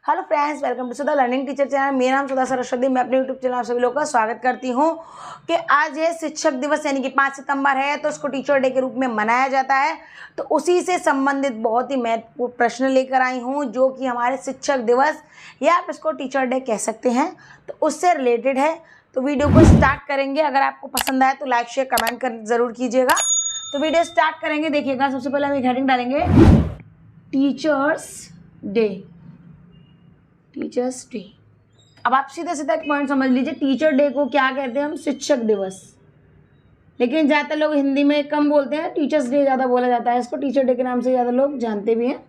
Hello friends, welcome to Sudha learning teacher channel. मेरा नाम सुधा सरस्वती। मैं अपने यूट्यूब चैनल आप सभी लोगों का स्वागत करती हूँ कि आज है शिक्षक दिवस, यानी कि 5 सितंबर है, तो उसको टीचर डे के रूप में मनाया जाता है। तो उसी से संबंधित बहुत ही महत्वपूर्ण प्रश्न लेकर आई हूँ, जो कि हमारे शिक्षक दिवस या आप इसको टीचर डे कह सकते हैं, तो उससे रिलेटेड है। तो वीडियो को स्टार्ट करेंगे। अगर आपको पसंद आए तो लाइक शेयर कमेंट कर जरूर कीजिएगा। तो वीडियो स्टार्ट करेंगे। देखिएगा, सबसे पहले हम एक हेडिंग डालेंगे, टीचर्स डे। Teachers day. अब आप सीधा सीधा एक पॉइंट समझ लीजिए, टीचर डे को क्या कहते हैं हम? शिक्षक दिवस। लेकिन ज़्यादातर लोग हिंदी में कम बोलते हैं, टीचर्स डे ज़्यादा बोला जाता है। इसको टीचर डे के नाम से ज़्यादा लोग जानते भी हैं।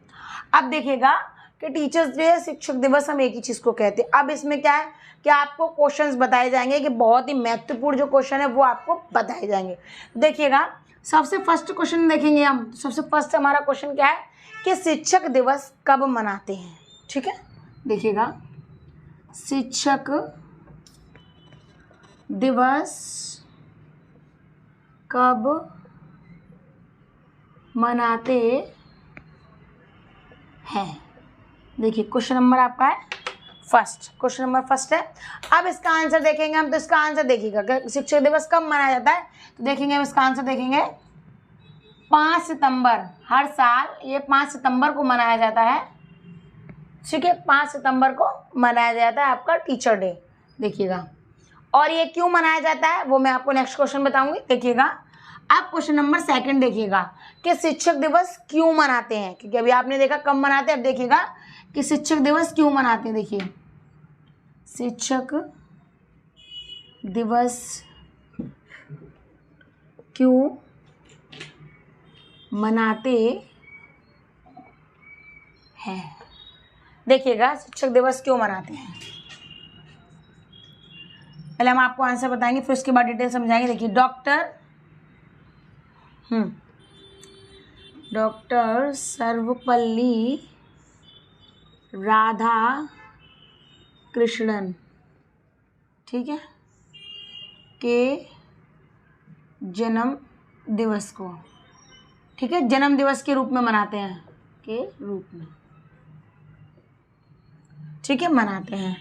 अब देखिएगा कि टीचर्स डे, शिक्षक दिवस, हम एक ही चीज़ को कहते हैं। अब इसमें क्या है कि आपको क्वेश्चंस बताए जाएंगे, कि बहुत ही महत्वपूर्ण जो क्वेश्चन है वो आपको बताए जाएंगे। देखिएगा, सबसे फर्स्ट क्वेश्चन देखेंगे हम। सबसे फर्स्ट हमारा क्वेश्चन क्या है कि शिक्षक दिवस कब मनाते हैं? ठीक है, देखिएगा, शिक्षक दिवस कब मनाते हैं? देखिए, क्वेश्चन नंबर आपका है फर्स्ट। क्वेश्चन नंबर फर्स्ट है। अब इसका आंसर देखेंगे हम। तो इसका आंसर देखिएगा कि शिक्षक दिवस कब मनाया जाता है। तो देखेंगे हम, इसका आंसर देखेंगे 5 सितंबर। हर साल ये 5 सितंबर को मनाया जाता है। ठीक है, 5 सितंबर को मनाया जाता है आपका टीचर डे। देखिएगा, और ये क्यों मनाया जाता है वो मैं आपको नेक्स्ट क्वेश्चन बताऊंगी। देखिएगा, आप क्वेश्चन नंबर सेकंड देखिएगा कि शिक्षक दिवस क्यों मनाते हैं, क्योंकि अभी आपने देखा कब मनाते हैं। अब देखिएगा कि शिक्षक दिवस क्यों मनाते हैं। देखिए, शिक्षक दिवस क्यों मनाते हैं। देखिएगा, शिक्षक दिवस क्यों मनाते हैं, पहले हम आपको आंसर बताएंगे, फिर उसके बाद डिटेल समझाएंगे। देखिए, डॉक्टर सर्वपल्ली राधा कृष्णन, ठीक है, के जन्म दिवस को, ठीक है, जन्म दिवस के रूप में मनाते हैं, के रूप में, ठीक है, मनाते हैं,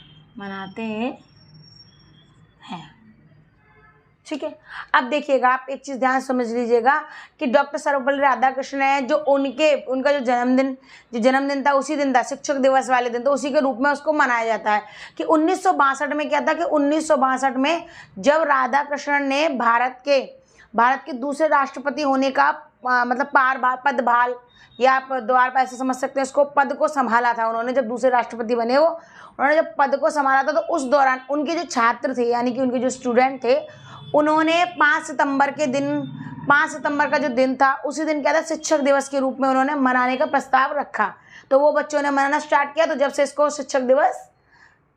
ठीक है। अब देखिएगा, आप एक चीज़ ध्यान समझ लीजिएगा कि डॉक्टर सर्वपल्ली राधाकृष्णन है, जो उनका जो जन्मदिन था, उसी दिन था, शिक्षक दिवस वाले दिन, तो उसी के रूप में उसको मनाया जाता है। कि 1962 में क्या था कि 1962 में जब राधाकृष्णन ने भारत के दूसरे राष्ट्रपति होने का मतलब पदभार, या आप द्वार पर ऐसे समझ सकते हैं इसको, पद को संभाला था उन्होंने। जब दूसरे राष्ट्रपति बने उन्होंने जब पद को संभाला था, तो उस दौरान उनके जो छात्र थे, यानी कि उनके जो स्टूडेंट थे, उन्होंने 5 सितंबर का जो दिन था, उसी दिन क्या था, शिक्षक दिवस के रूप में उन्होंने मनाने का प्रस्ताव रखा। तो वो बच्चों ने मनाना स्टार्ट किया, तो जब से इसको शिक्षक दिवस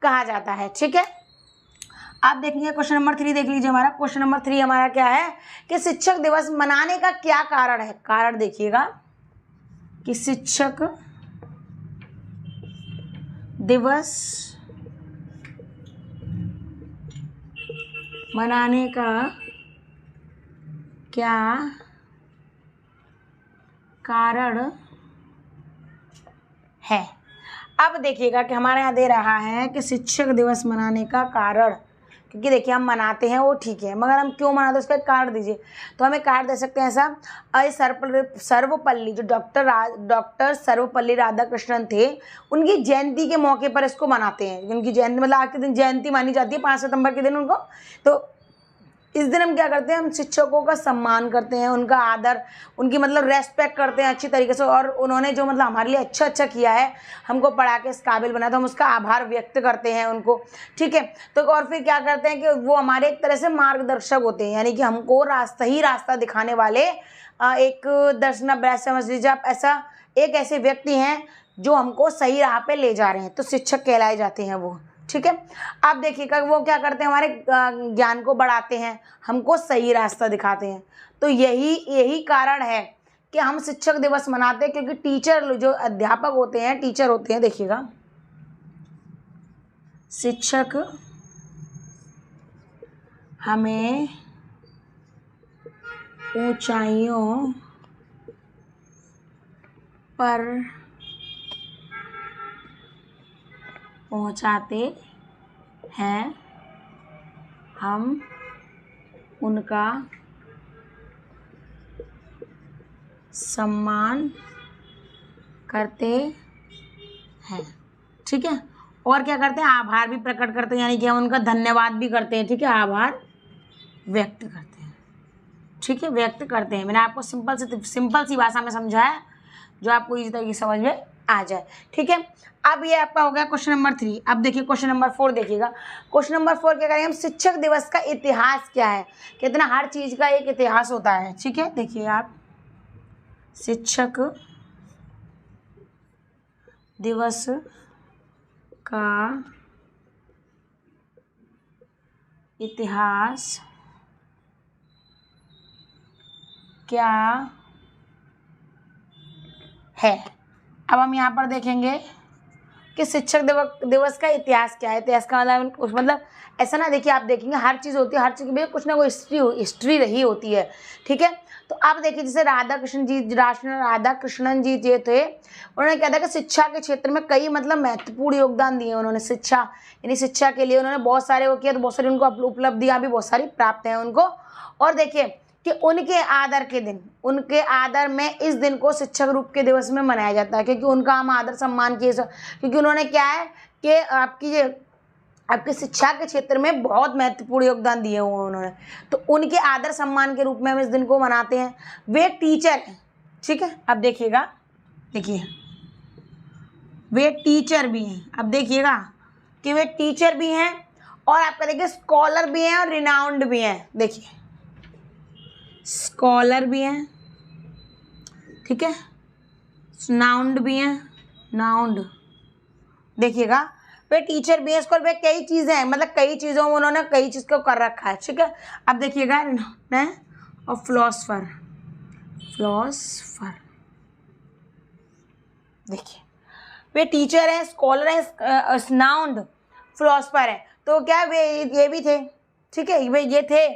कहा जाता है। ठीक है, आप देखेंगे क्वेश्चन नंबर 3 देख लीजिए। हमारा क्वेश्चन नंबर 3 हमारा क्या है कि शिक्षक दिवस मनाने का क्या कारण है। कारण देखिएगा कि शिक्षक दिवस मनाने का क्या कारण है। अब देखिएगा कि हमारे यहाँ दे रहा है कि शिक्षक दिवस मनाने का कारण, क्योंकि देखिए हम मनाते हैं वो ठीक है, मगर हम क्यों मनाते हैं उसका एक कारण दीजिए। तो हमें कारण दे सकते हैं ऐसा, सर्वपल्ली, जो डॉक्टर सर्वपल्ली राधाकृष्णन थे, उनकी जयंती के मौके पर इसको मनाते हैं। उनकी जयंती मतलब आज के दिन जयंती मानी जाती है, 5 सितंबर के दिन उनको। तो इस दिन हम क्या करते हैं, हम शिक्षकों का सम्मान करते हैं, उनका आदर, उनकी मतलब रेस्पेक्ट करते हैं अच्छी तरीके से। और उन्होंने जो मतलब हमारे लिए अच्छा किया है, हमको पढ़ा के इस काबिल बनाया, तो हम उसका आभार व्यक्त करते हैं उनको। ठीक है, तो और फिर क्या करते हैं कि वो हमारे एक तरह से मार्गदर्शक होते हैं, यानी कि हमको सही रास्ता दिखाने वाले एक दर्शना समझ लीजिए आप। एक ऐसे व्यक्ति हैं जो हमको सही राह पे ले जा रहे हैं, तो शिक्षक कहलाए जाते हैं वो। ठीक है, आप देखिएगा वो क्या करते हैं, हमारे ज्ञान को बढ़ाते हैं, हमको सही रास्ता दिखाते हैं। तो यही कारण है कि हम शिक्षक दिवस मनाते हैं, क्योंकि टीचर, जो अध्यापक होते हैं, टीचर होते हैं, देखिएगा, शिक्षक हमें ऊंचाइयों पर पहुंचाते हैं, हम उनका सम्मान करते हैं। ठीक है, और क्या करते हैं, आभार भी प्रकट करते हैं, यानी कि हम उनका धन्यवाद भी करते हैं। ठीक है, आभार व्यक्त करते हैं। ठीक है, व्यक्त करते हैं। मैंने आपको सिंपल सी भाषा में समझाया जो आपको इसी तरीके से समझ में आ जाए। ठीक है, अब ये आपका हो गया क्वेश्चन नंबर 3। अब देखिए क्वेश्चन नंबर 4 देखिएगा। क्वेश्चन नंबर 4 क्या करेंगे हम, शिक्षक दिवस का इतिहास क्या है। कितना हर चीज़ का एक इतिहास होता है। ठीक है, देखिए आप, शिक्षक दिवस का इतिहास क्या है। अब हम यहाँ पर देखेंगे कि शिक्षक दिवस का इतिहास क्या है। इतिहास का मतलब ऐसा ना, देखिए आप देखेंगे हर चीज़ होती है, हर चीज़ की कुछ ना कोई हिस्ट्री रही होती है। ठीक है, तो आप देखिए जैसे राधा कृष्णन जी जो थे, उन्होंने क्या था कि शिक्षा के क्षेत्र में कई मतलब महत्वपूर्ण योगदान दिए उन्होंने। शिक्षा यानी शिक्षा के लिए उन्होंने बहुत सारे वो किया, तो बहुत सारी उनको उपलब्धियाँ भी बहुत सारी प्राप्त हैं उनको। और देखिए कि उनके आदर के दिन, उनके आदर में इस दिन को शिक्षक रूप के दिवस में मनाया जाता है, क्योंकि उनका हम आदर सम्मान किए, क्योंकि उन्होंने क्या है कि आपकी शिक्षा के क्षेत्र में बहुत महत्वपूर्ण योगदान दिए हुए उन्होंने, तो उनके आदर सम्मान के रूप में हम इस दिन को मनाते हैं। वे टीचर हैं। ठीक है, अब देखिएगा, देखिए वे टीचर भी हैं। अब देखिएगा कि वे टीचर भी हैं और आपका देखिए स्कॉलर भी हैं और रिनाउंड भी हैं। देखिए स्कॉलर भी हैं, ठीक है, नाउंड भी हैं, नाउंड। देखिएगा वे टीचर भी हैं, स्कॉलर, वे कई चीज़ें हैं, मतलब कई चीज़ों में उन्होंने कई चीज़ को कर रखा है। ठीक है, अब देखिएगा और फिलोसफर, देखिए वे टीचर हैं, स्कॉलर हैं, नाउंड, फिलोसफर हैं, तो क्या वे ये भी थे। ठीक है, वे ये थे,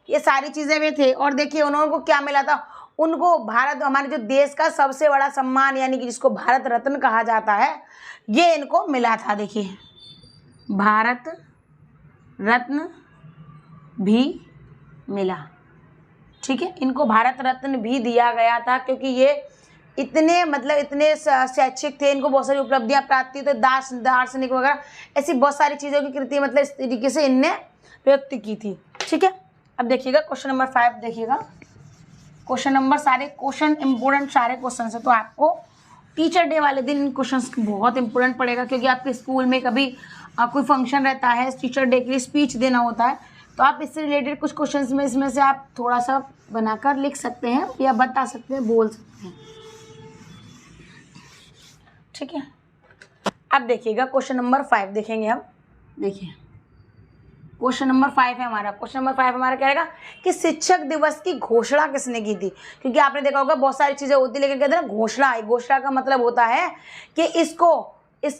ये सारी चीज़ें वे थे। और देखिए उन्होंने को क्या मिला था, उनको भारत, हमारे जो देश का सबसे बड़ा सम्मान यानी कि जिसको भारत रत्न कहा जाता है, ये इनको मिला था। देखिए भारत रत्न भी मिला। ठीक है, इनको भारत रत्न भी दिया गया था, क्योंकि ये इतने शैक्षिक थे, इनको बहुत सारी उपलब्धियां प्राप्त थी, तो दार्शनिक वगैरह ऐसी बहुत सारी चीज़ों की कृति मतलब इस तरीके से इनने व्यक्त की थी। ठीक है, अब देखिएगा क्वेश्चन नंबर 5 देखिएगा। क्वेश्चन नंबर, सारे क्वेश्चन इंपॉर्टेंट सारे क्वेश्चन है, तो आपको टीचर डे वाले दिन इन क्वेश्चंस बहुत इंपॉर्टेंट पड़ेगा, क्योंकि आपके स्कूल में कभी कोई फंक्शन रहता है, टीचर डे के लिए स्पीच देना होता है, तो आप इससे रिलेटेड कुछ क्वेश्चंस में इसमें से आप थोड़ा सा बनाकर लिख सकते हैं या बता सकते हैं, बोल सकते हैं। ठीक है, अब देखिएगा क्वेश्चन नंबर 5 देखेंगे हम। देखिए क्वेश्चन नंबर 5 है हमारा। क्वेश्चन नंबर 5 हमारा क्या रहेगा कि शिक्षक दिवस की घोषणा किसने की थी। क्योंकि आपने देखा होगा बहुत सारी चीज़ें होती, लेकिन कहते हैं ना घोषणा, घोषणा का मतलब होता है कि इसको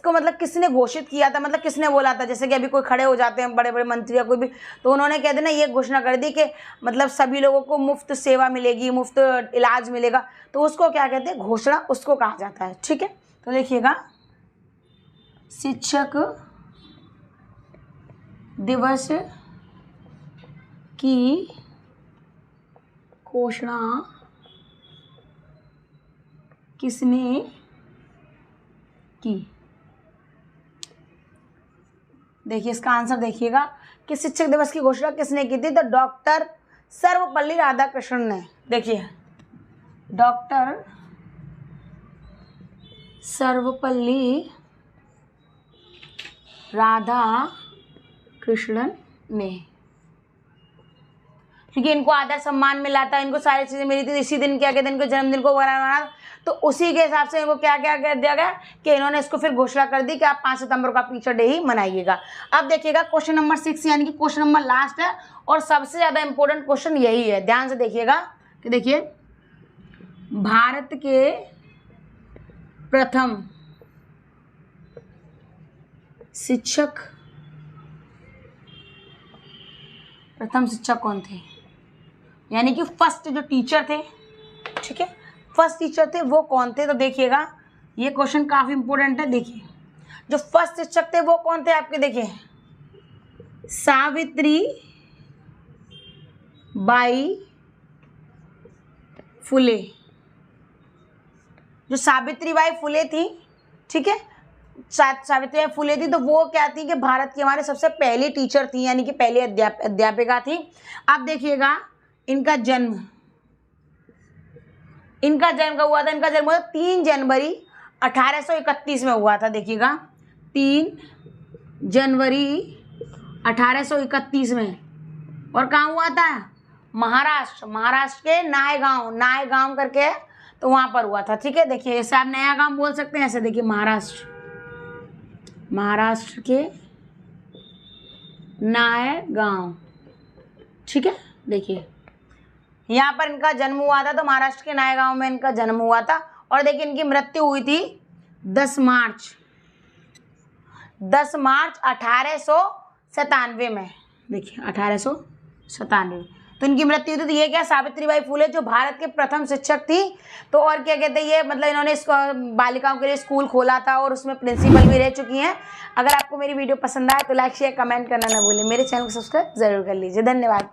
मतलब किसने घोषित किया था, मतलब किसने बोला था। जैसे कि अभी कोई खड़े हो जाते हैं बड़े बड़े मंत्री या कोई भी, तो उन्होंने कहते ना ये घोषणा कर दी कि मतलब सभी लोगों को मुफ्त सेवा मिलेगी, मुफ्त इलाज मिलेगा, तो उसको क्या कहते हैं, घोषणा उसको कहा जाता है। ठीक है, तो देखिएगा शिक्षक दिवस की घोषणा किसने की। देखिए इसका आंसर देखिएगा कि शिक्षक दिवस की घोषणा किसने की थी, तो डॉक्टर सर्वपल्ली राधाकृष्णन ने। देखिए डॉक्टर सर्वपल्ली राधाकृष्णन ने, क्योंकि इनको आदर सम्मान मिला था, इनको सारी चीज़ें मिली थी, इसी दिन क्या कहते हैं, इनको जन्मदिन को मनाना, तो उसी के हिसाब से इनको क्या क्या कर दिया गया कि इन्होंने इसको फिर घोषणा कर दी कि आप 5 सितंबर का टीचर डे ही मनाइएगा। अब देखिएगा क्वेश्चन नंबर 6 यानी कि क्वेश्चन नंबर लास्ट है और सबसे ज़्यादा इंपॉर्टेंट क्वेश्चन यही है। ध्यान से देखिएगा कि देखिए भारत के प्रथम शिक्षक कौन थे, यानी कि फर्स्ट जो टीचर थे, ठीक है, फर्स्ट टीचर थे वो कौन थे। तो देखिएगा ये क्वेश्चन काफ़ी इंपॉर्टेंट है। देखिए जो फर्स्ट शिक्षक थे वो कौन थे आपके, देखिए सावित्री बाई फुले। जो सावित्री बाई फुले थी, ठीक है, सावित्री बाई फुले थी, तो वो क्या थी कि भारत की हमारे सबसे पहली टीचर थी, यानी कि पहली अध्यापिका थी। अब देखिएगा इनका जन्म कब हुआ था, इनका जन्म हुआ 3 जनवरी 1831 में हुआ था। देखिएगा 3 जनवरी 1831 में, और कहाँ हुआ था, महाराष्ट्र के नायगांव करके है, तो वहां पर हुआ था, ठीक है। देखिए ऐसे आप नया गांव बोल सकते हैं, ऐसे देखिए महाराष्ट्र के नायगांव, ठीक है। देखिए यहाँ पर इनका जन्म हुआ था, तो महाराष्ट्र के नायगांव में इनका जन्म हुआ था। और देखिए इनकी मृत्यु हुई थी 10 मार्च 1897 में। देखिए 1897, तो इनकी मृत्यु हुई थी। तो ये क्या, सावित्री बाई फुले जो भारत के प्रथम शिक्षक थी। तो और क्या कहते हैं, ये मतलब इन्होंने बालिकाओं के लिए स्कूल खोला था और उसमें प्रिंसिपल भी रह चुकी हैं। अगर आपको मेरी वीडियो पसंद आए तो लाइक शेयर कमेंट करना ना भूलें। मेरे चैनल को सब्सक्राइब जरूर कर लीजिए। धन्यवाद।